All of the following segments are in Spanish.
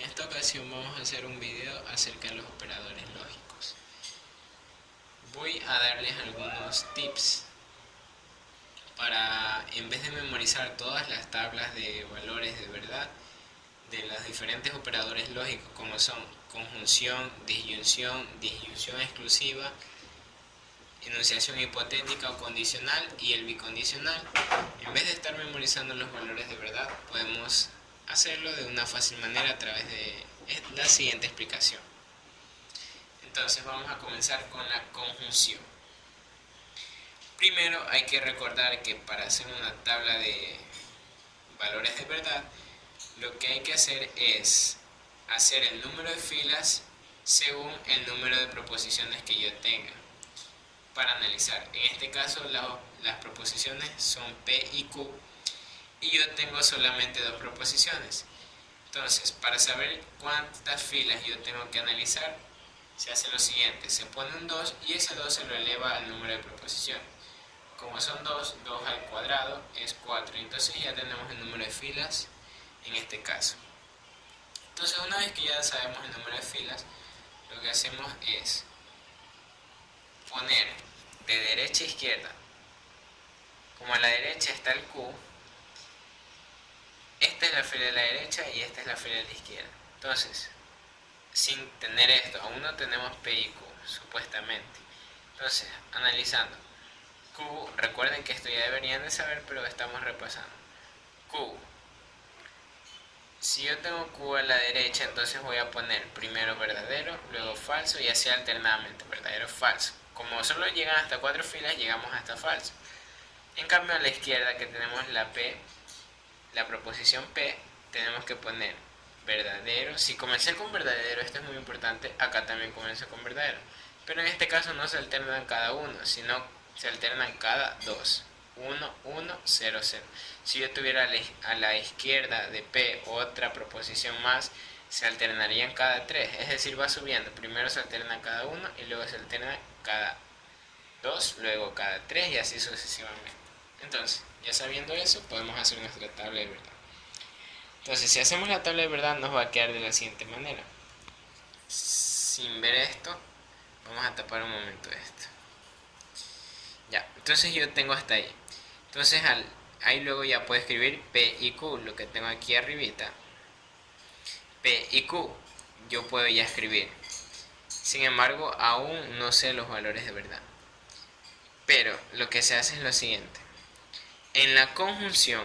esta ocasión vamos a hacer un video acerca de los operadores lógicos. Voy a darles algunos tips para, en vez de memorizar todas las tablas de valores de verdad de los diferentes operadores lógicos como son conjunción, disyunción exclusiva, enunciación hipotética o condicional y el bicondicional, en vez de estar memorizando los valores de verdad, podemos hacerlo de una fácil manera a través de la siguiente explicación. Entonces vamos a comenzar con la conjunción. Primero hay que recordar que para hacer una tabla de valores de verdad, lo que hay que hacer es hacer el número de filas según el número de proposiciones que yo tenga para analizar. En este caso las proposiciones son P y Q y yo tengo solamente dos proposiciones. Entonces, para saber cuántas filas yo tengo que analizar, se hace lo siguiente: se pone un 2 y ese 2 se lo eleva al número de proposiciones. Como son 2, 2 al cuadrado es 4, entonces ya tenemos el número de filas en este caso. Entonces, una vez que ya sabemos el número de filas, lo que hacemos es poner de derecha a izquierda. Como a la derecha está el Q, esta es la fila de la derecha y esta es la fila de la izquierda. Entonces, sin tener esto, aún no tenemos P y Q, supuestamente. Entonces, analizando. Q, recuerden que esto ya deberían de saber, pero estamos repasando. Q. Si yo tengo Q a la derecha, entonces voy a poner primero verdadero, luego falso y así alternadamente, verdadero, falso. Como solo llegan hasta 4 filas, llegamos hasta falso. En cambio, a la izquierda, que tenemos la P, la proposición P, tenemos que poner verdadero. Si comencé con verdadero, esto es muy importante, acá también comencé con verdadero. Pero en este caso no se alternan cada uno, sino se alternan cada dos. 1, 1, 0, 0. Si yo tuviera a la izquierda de P otra proposición más, se alternarían cada 3. Es decir, va subiendo. Primero se alterna cada 1 y luego se alterna cada 2, luego cada 3 y así sucesivamente. Entonces, ya sabiendo eso, podemos hacer nuestra tabla de verdad. Entonces, si hacemos la tabla de verdad, nos va a quedar de la siguiente manera. Sin ver esto, vamos a tapar un momento esto. Ya, entonces yo tengo hasta ahí. Entonces ahí luego ya puedo escribir P y Q, lo que tengo aquí arribita. P y Q, yo puedo ya escribir. Sin embargo, aún no sé los valores de verdad. Pero lo que se hace es lo siguiente. En la conjunción,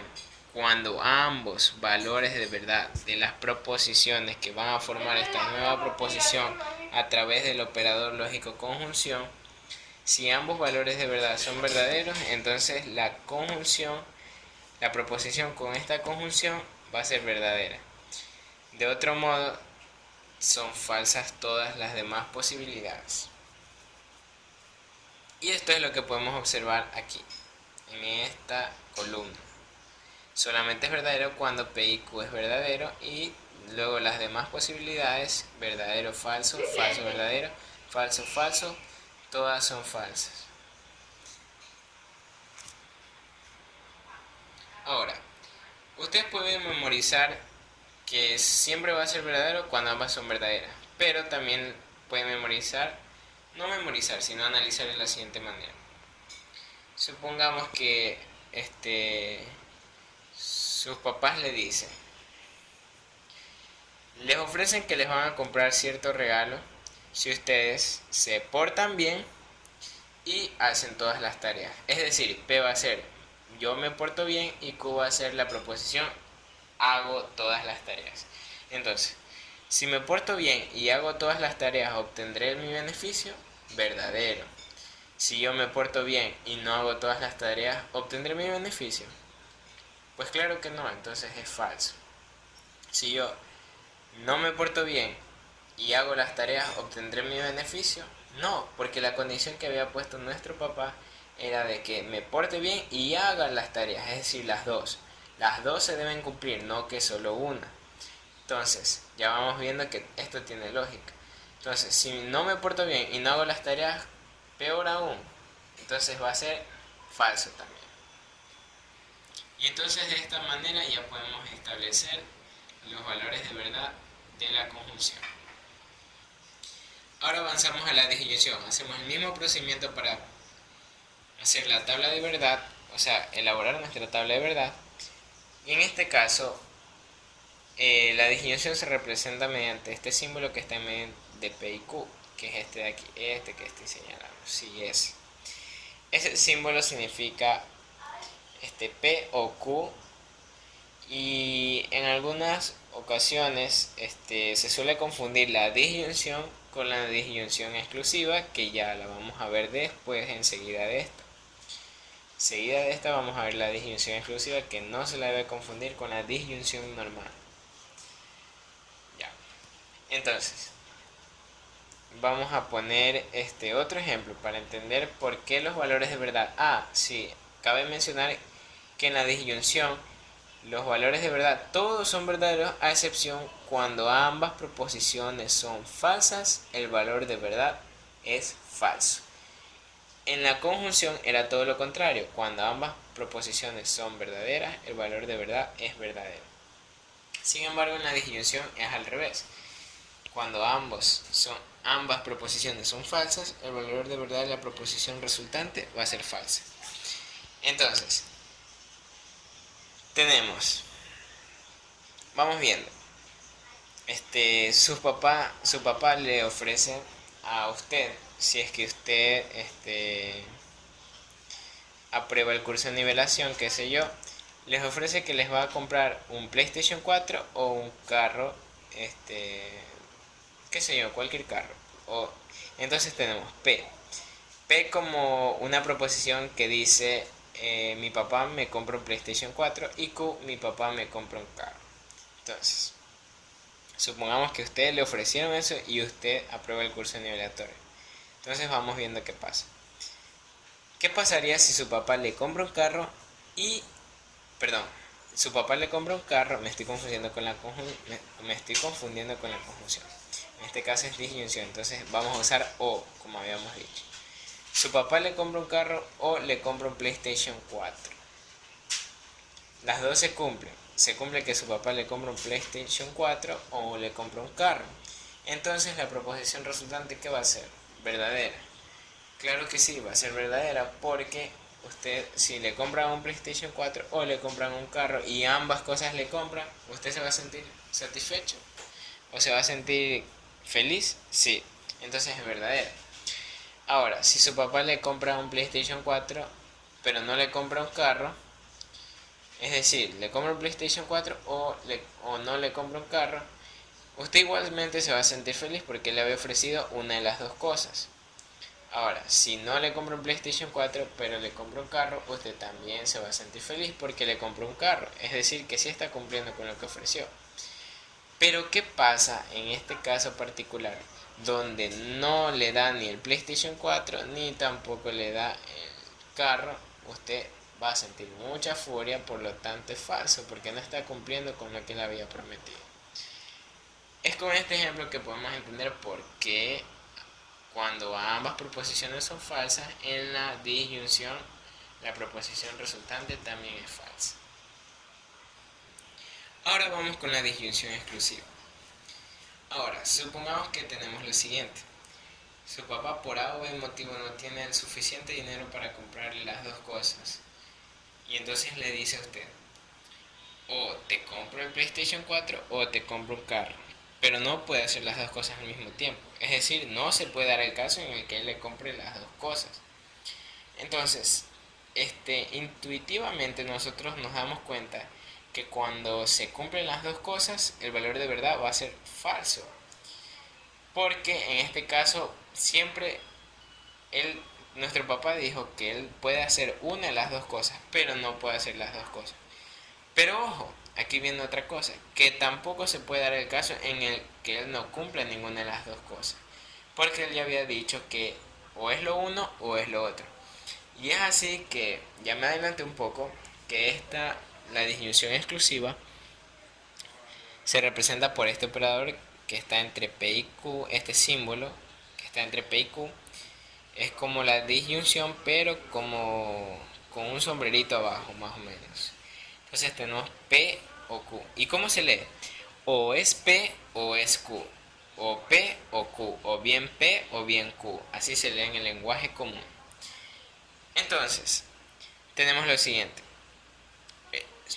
cuando ambos valores de verdad de las proposiciones que van a formar esta nueva proposición a través del operador lógico conjunción, si ambos valores de verdad son verdaderos, entonces la conjunción, la proposición con esta conjunción va a ser verdadera. De otro modo, son falsas todas las demás posibilidades. Y esto es lo que podemos observar aquí, en esta columna. Solamente es verdadero cuando P y Q es verdadero y luego las demás posibilidades, verdadero, falso, falso, verdadero, falso, falso, todas son falsas. Ahora, ustedes pueden memorizar que siempre va a ser verdadero cuando ambas son verdaderas, pero también pueden memorizar, no memorizar, sino analizar de la siguiente manera. Supongamos que sus papás les ofrecen que les van a comprar cierto regalo si ustedes se portan bien y hacen todas las tareas. Es decir, P va a ser yo me porto bien y Q va a ser la proposición hago todas las tareas. Entonces, si me porto bien y hago todas las tareas, ¿obtendré mi beneficio? Verdadero. Si yo me porto bien y no hago todas las tareas, ¿obtendré mi beneficio? Pues claro que no, entonces es falso. Si yo no me porto bien y hago las tareas, ¿obtendré mi beneficio? No, porque la condición que había puesto nuestro papá era de que me porte bien y haga las tareas, es decir, las dos. Las dos se deben cumplir, no que solo una. Entonces, ya vamos viendo que esto tiene lógica. Entonces, si no me porto bien y no hago las tareas, peor aún. Entonces va a ser falso también. Y entonces de esta manera ya podemos establecer los valores de verdad de la conjunción. Ahora avanzamos a la disyunción. Hacemos el mismo procedimiento para hacer la tabla de verdad, o sea, elaborar nuestra tabla de verdad. Y en este caso, la disyunción se representa mediante este símbolo que está en medio de P y Q, que es este de aquí, este que estoy señalando. Sí, es. Ese símbolo significa P o Q, y en algunas ocasiones se suele confundir la disyunción con la disyunción exclusiva, que ya la vamos a ver después enseguida de esto. Seguida de esta vamos a ver la disyunción exclusiva, que no se la debe confundir con la disyunción normal. Ya. Entonces, vamos a poner otro ejemplo para entender por qué los valores de verdad. Sí, cabe mencionar que en la disyunción los valores de verdad todos son verdaderos, a excepción cuando ambas proposiciones son falsas, el valor de verdad es falso. En la conjunción era todo lo contrario, cuando ambas proposiciones son verdaderas, el valor de verdad es verdadero. Sin embargo, en la disyunción es al revés. Cuando ambas proposiciones son falsas, el valor de verdad de la proposición resultante va a ser falsa. Entonces, vamos viendo. Su papá le ofrece a usted, si es que usted aprueba el curso de nivelación, qué sé yo, les ofrece que les va a comprar un PlayStation 4 o un carro, qué sé yo, cualquier carro. Entonces tenemos P como una proposición que dice mi papá me compra un PlayStation 4, y Q, mi papá me compra un carro. Entonces, supongamos que a usted le ofrecieron eso y usted aprueba el curso nivelatorio. Entonces vamos viendo qué pasa. ¿Qué pasaría si su papá le compra un carro y... Perdón, su papá le compra un carro, me estoy confundiendo con la conjunción. En este caso es disyunción, entonces vamos a usar O, como habíamos dicho. Su papá le compra un carro o le compra un PlayStation 4. Las dos se cumplen. Se cumple que su papá le compra un PlayStation 4 o le compra un carro. Entonces la proposición resultante, ¿qué va a ser? ¿Verdadera? Claro que sí, va a ser verdadera, porque usted, si le compran un PlayStation 4 o le compran un carro y ambas cosas le compran, ¿usted se va a sentir satisfecho? ¿O se va a sentir feliz? Sí, entonces es verdadera. Ahora, si su papá le compra un PlayStation 4 pero no le compra un carro, es decir, le compra un PlayStation 4 o no le compra un carro, usted igualmente se va a sentir feliz porque le había ofrecido una de las dos cosas. Ahora, si no le compra un PlayStation 4 pero le compra un carro, usted también se va a sentir feliz porque le compró un carro. Es decir, que sí está cumpliendo con lo que ofreció. Pero ¿qué pasa en este caso particular? Donde no le da ni el PlayStation 4 ni tampoco le da el carro, usted va a sentir mucha furia, por lo tanto es falso, porque no está cumpliendo con lo que le había prometido. Es con este ejemplo que podemos entender por qué cuando ambas proposiciones son falsas, en la disyunción la proposición resultante también es falsa. Ahora vamos con la disyunción exclusiva. Ahora, supongamos que tenemos lo siguiente. Su papá por A o B motivo no tiene el suficiente dinero para comprarle las dos cosas. Y entonces le dice a usted, o te compro el PlayStation 4 o te compro un carro. Pero no puede hacer las dos cosas al mismo tiempo. Es decir, no se puede dar el caso en el que él le compre las dos cosas. Entonces, intuitivamente nosotros nos damos cuenta que cuando se cumplen las dos cosas, el valor de verdad va a ser falso. Porque en este caso, siempre nuestro papá dijo que él puede hacer una de las dos cosas, pero no puede hacer las dos cosas. Pero ojo, aquí viene otra cosa, que tampoco se puede dar el caso en el que él no cumpla ninguna de las dos cosas. Porque él ya había dicho que o es lo uno o es lo otro. Y es así que, ya me adelanté un poco, que la disyunción exclusiva se representa por este operador que está entre P y Q, este símbolo que está entre P y Q. Es como la disyunción, pero como con un sombrerito abajo, más o menos. Entonces tenemos P o Q. ¿Y cómo se lee? O es P o es Q, o P o Q, o bien P o bien Q. Así se lee en el lenguaje común. Entonces, tenemos lo siguiente.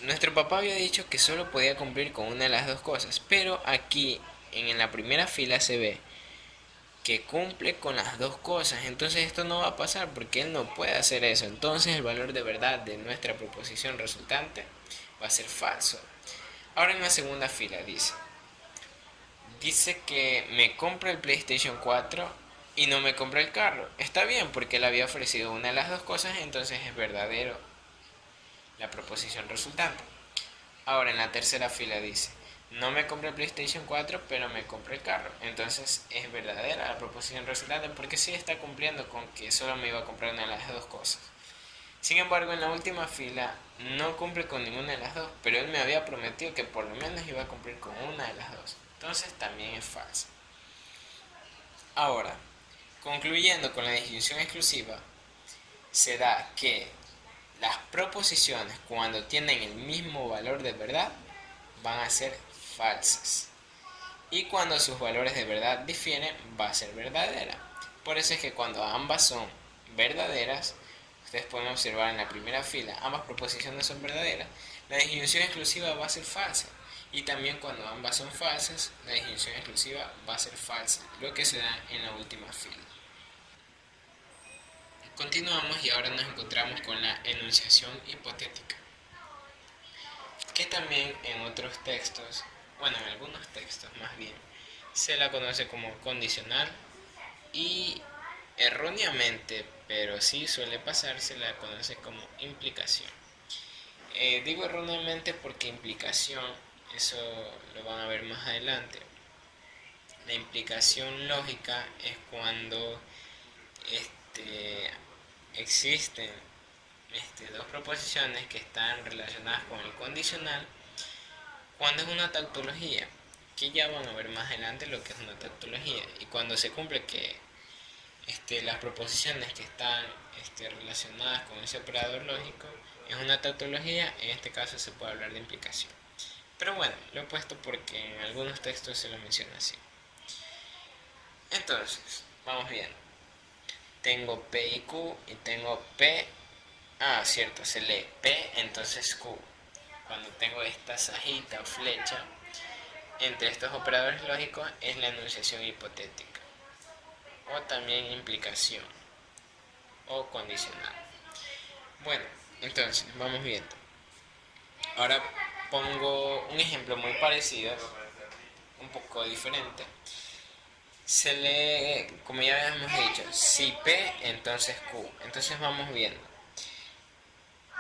Nuestro papá había dicho que solo podía cumplir con una de las dos cosas, pero aquí en la primera fila se ve que cumple con las dos cosas. Entonces esto no va a pasar porque él no puede hacer eso. Entonces el valor de verdad de nuestra proposición resultante va a ser falso. Ahora en la segunda fila dice que me compra el PlayStation 4 y no me compra el carro. Está bien porque él había ofrecido una de las dos cosas, entonces es verdadero la proposición resultante. Ahora en la tercera fila dice, no me compra el PlayStation 4, pero me compra el carro. Entonces es verdadera la proposición resultante porque sí está cumpliendo con que solo me iba a comprar una de las dos cosas. Sin embargo, en la última fila no cumple con ninguna de las dos, pero él me había prometido que por lo menos iba a cumplir con una de las dos. Entonces también es falso. Ahora, concluyendo con la disjunción exclusiva, se da que las proposiciones cuando tienen el mismo valor de verdad van a ser falsas. Y cuando sus valores de verdad difieren, va a ser verdadera. Por eso es que cuando ambas son verdaderas, ustedes pueden observar en la primera fila, ambas proposiciones son verdaderas, la disjunción exclusiva va a ser falsa. Y también cuando ambas son falsas, la disjunción exclusiva va a ser falsa, lo que se da en la última fila. Continuamos y ahora nos encontramos con la enunciación hipotética, que también en otros textos, bueno, en algunos textos más bien, se la conoce como condicional y erróneamente, pero sí suele pasar, se la conoce como implicación. Digo erróneamente porque implicación, eso lo van a ver más adelante. La implicación lógica es cuando existen dos proposiciones que están relacionadas con el condicional cuando es una tautología, que ya van a ver más adelante lo que es una tautología, y cuando se cumple que las proposiciones que están relacionadas con ese operador lógico es una tautología, en este caso se puede hablar de implicación. Pero bueno, lo he puesto porque en algunos textos se lo menciona así. Entonces, vamos viendo. Tengo P y Q y tengo P. Ah, cierto, se lee P, entonces Q. Cuando tengo esta sajita o flecha entre estos operadores lógicos es la enunciación hipotética, o también implicación o condicional. Bueno, entonces vamos viendo. Ahora pongo un ejemplo muy parecido, un poco diferente. Se lee, como ya habíamos dicho, si P, entonces Q. Entonces vamos viendo.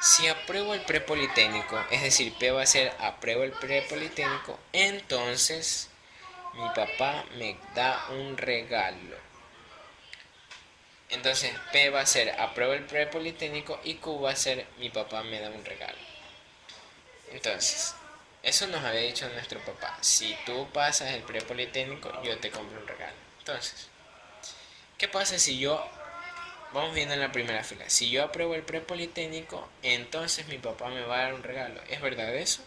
Si apruebo el prepoliténico, es decir, P va a ser apruebo el prepoliténico, entonces mi papá me da un regalo. Entonces P va a ser apruebo el prepoliténico y Q va a ser mi papá me da un regalo. Entonces, eso nos había dicho nuestro papá. Si tú pasas el prepolitécnico, yo te compro un regalo. Entonces, ¿qué pasa si yo, vamos viendo en la primera fila, si yo apruebo el prepolitécnico, entonces mi papá me va a dar un regalo? ¿Es verdad eso?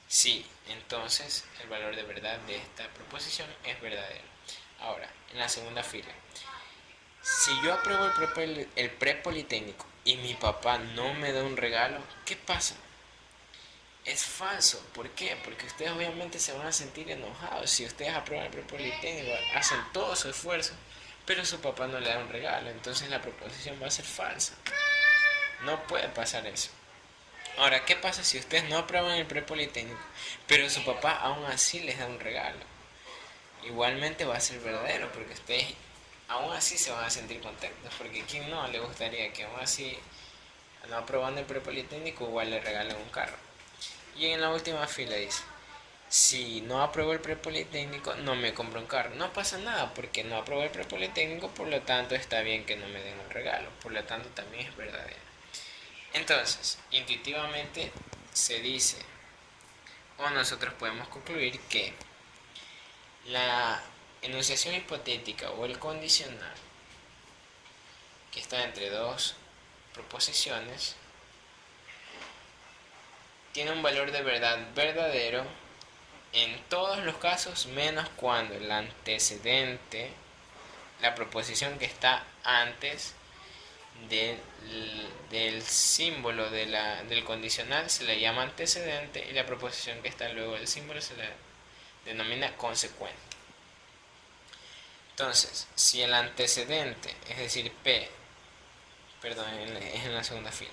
Sí, entonces el valor de verdad de esta proposición es verdadero. Ahora, en la segunda fila, si yo apruebo el prepolitécnico y mi papá no me da un regalo, ¿qué pasa? Es falso. ¿Por qué? Porque ustedes obviamente se van a sentir enojados si ustedes aprueban el prepolitécnico, hacen todo su esfuerzo, pero su papá no le da un regalo, entonces la proposición va a ser falsa. No puede pasar eso. Ahora, ¿qué pasa si ustedes no aprueban el prepolitécnico, pero su papá aún así les da un regalo? Igualmente va a ser verdadero, porque ustedes aún así se van a sentir contentos, porque a quién no le gustaría que aún así, no aprobando el prepolitécnico, igual le regalen un carro. Y en la última fila dice, si no apruebo el prepolitécnico, no me compro un carro. No pasa nada porque no apruebo el prepolitécnico, por lo tanto está bien que no me den un regalo. Por lo tanto también es verdadero. Entonces, intuitivamente se dice, o nosotros podemos concluir que la enunciación hipotética o el condicional, que está entre dos proposiciones, tiene un valor de verdad verdadero en todos los casos menos cuando el antecedente, la proposición que está antes del, del símbolo del condicional se le llama antecedente y la proposición que está luego del símbolo se le denomina consecuente. Entonces, si el antecedente, es decir, P, perdón, es en la segunda fila,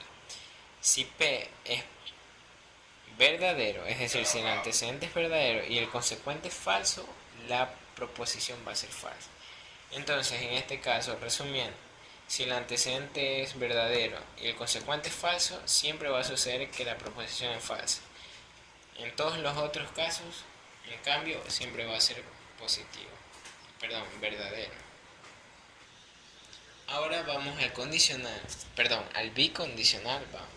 si P es verdadero, es decir, si el antecedente es verdadero y el consecuente es falso, la proposición va a ser falsa. Entonces, en este caso, resumiendo, si el antecedente es verdadero y el consecuente es falso, siempre va a suceder que la proposición es falsa. En todos los otros casos, en cambio, siempre va a ser positivo, perdón, verdadero. Ahora vamos al condicional, perdón, al bicondicional, vamos.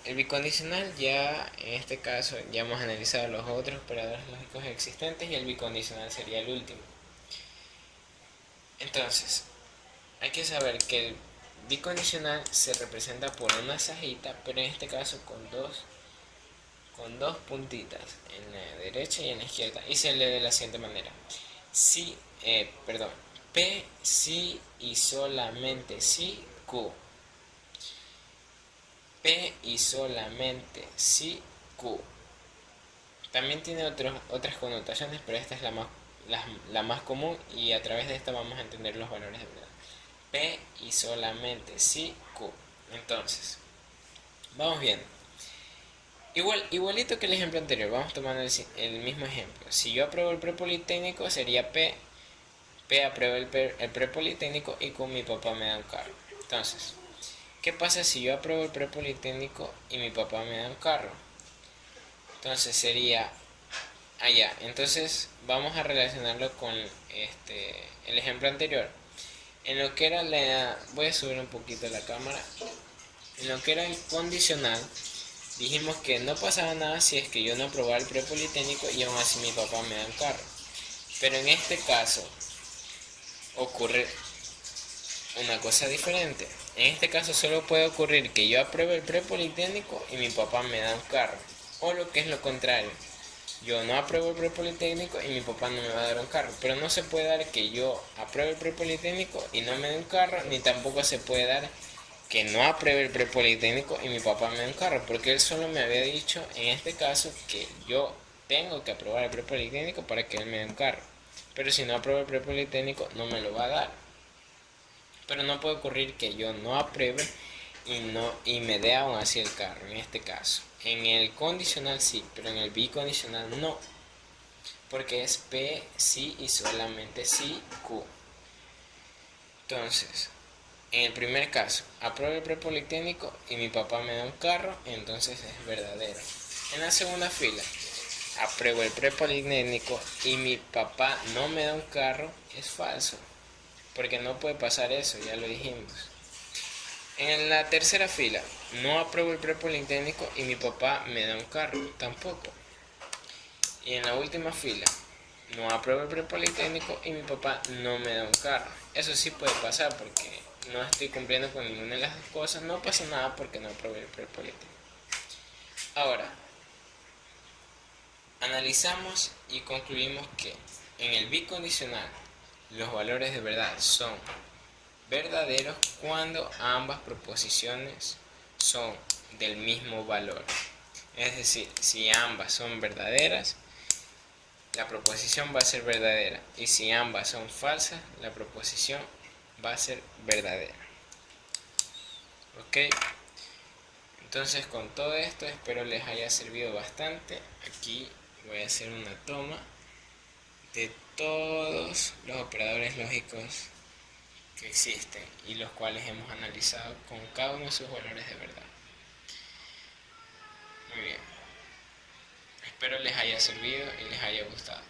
El bicondicional ya, en este caso, ya hemos analizado los otros operadores lógicos existentes y el bicondicional sería el último. Entonces, hay que saber que el bicondicional se representa por una sajita, pero en este caso con dos puntitas, en la derecha y en la izquierda, y se lee de la siguiente manera. Si, P, si y solamente si Q. P y solamente si Q. También tiene otras connotaciones, pero esta es la más común y a través de esta vamos a entender los valores de verdad. P y solamente si Q. Entonces, vamos viendo. Igualito que el ejemplo anterior, vamos tomando el mismo ejemplo. Si yo apruebo el prepolitécnico sería P aprueba el prepolitécnico y Q mi papá me da un carro. Entonces, ¿qué pasa si yo apruebo el prepolitécnico y mi papá me da un carro? Entonces sería allá. Entonces vamos a relacionarlo con el ejemplo anterior. En lo que era voy a subir un poquito la cámara. En lo que era el condicional, dijimos que no pasaba nada si es que yo no aprobaba el prepolitécnico y aún así mi papá me da un carro. Pero en este caso ocurre una cosa diferente. En este caso solo puede ocurrir que yo apruebe el prepolitécnico y mi papá me da un carro. O lo que es lo contrario, yo no apruebo el prepolitécnico y mi papá no me va a dar un carro. Pero no se puede dar que yo apruebe el prepolitécnico y no me dé un carro, ni tampoco se puede dar que no apruebe el prepolitécnico y mi papá me dé un carro, porque él solo me había dicho en este caso que yo tengo que aprobar el prepolitécnico para que él me dé un carro. Pero si no apruebo el prepolitécnico no me lo va a dar. Pero no puede ocurrir que yo no apruebe y me dé aún así el carro, en este caso. En el condicional sí, pero en el bicondicional no. Porque es P, sí y solamente sí, Q. Entonces, en el primer caso, apruebo el prepolitécnico y mi papá me da un carro, entonces es verdadero. En la segunda fila, apruebo el prepolitécnico y mi papá no me da un carro, es falso. Porque no puede pasar eso, ya lo dijimos. En la tercera fila, no apruebo el prepolitécnico y mi papá me da un carro, tampoco. Y en la última fila, no apruebo el prepolitécnico y mi papá no me da un carro. Eso sí puede pasar porque no estoy cumpliendo con ninguna de las dos cosas, no pasa nada porque no aprobé el prepolitécnico. Ahora, analizamos y concluimos que en el bicondicional los valores de verdad son verdaderos cuando ambas proposiciones son del mismo valor. Es decir, si ambas son verdaderas, la proposición va a ser verdadera. Y si ambas son falsas, la proposición va a ser verdadera. ¿Ok? Entonces con todo esto espero les haya servido bastante. Aquí voy a hacer una toma de todos los operadores lógicos que existen y los cuales hemos analizado con cada uno de sus valores de verdad. Muy bien. Espero les haya servido y les haya gustado.